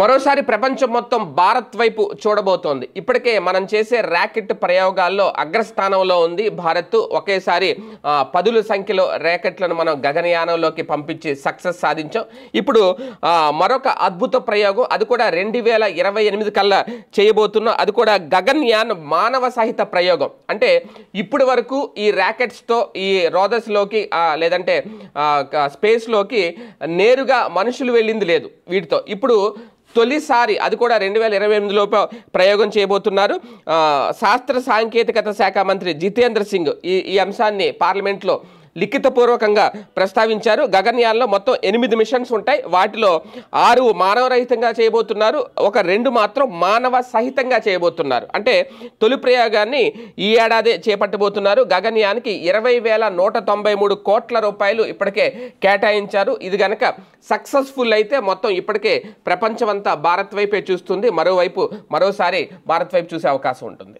మరోసారి ప్రపంచం మొత్తం భారత్ వైపు చూడబోతోంది. ఇప్పటికే మనం చేసే ర్యాకెట్ ప్రయోగాల్లో అగ్రస్థానంలో ఉంది భారత్. ఒకేసారి పదుల సంఖ్యలో ర్యాకెట్లను మనం గగనయానంలోకి పంపించి సక్సెస్ సాధించాం. ఇప్పుడు మరొక అద్భుత ప్రయోగం, అది కూడా 2028 కల్లా చేయబోతున్నాం. అది కూడా గగన్యాన్ మానవ సహిత ప్రయోగం. అంటే ఇప్పటి వరకు ఈ ర్యాకెట్స్తో ఈ రోదస్లోకి లేదంటే స్పేస్లోకి నేరుగా మనుషులు వెళ్ళింది లేదు వీటితో. ఇప్పుడు తొలిసారి అది కూడా 2028లోపు ప్రయోగం చేయబోతున్నారు. శాస్త్ర సాంకేతికత శాఖ మంత్రి జితేంద్ర సింగ్ ఈ అంశాన్ని పార్లమెంట్లో లిఖితపూర్వకంగా ప్రస్తావించారు. గగన్యాన్లో మొత్తం 8 మిషన్స్ ఉంటాయి. వాటిలో 6 మానవరహితంగా చేయబోతున్నారు, ఒక 2 మాత్రం మానవ సహితంగా చేయబోతున్నారు. అంటే తొలి ప్రయోగాన్ని ఈ ఏడాదే చేపట్టబోతున్నారు. గగన్యాన్కి 20,193 కోట్ల రూపాయలు ఇప్పటికే కేటాయించారు. ఇది కనుక సక్సెస్ఫుల్ అయితే మొత్తం ఇప్పటికే ప్రపంచమంతా భారత్ వైపే చూస్తుంది. మరోసారి భారత్ వైపు చూసే అవకాశం ఉంటుంది.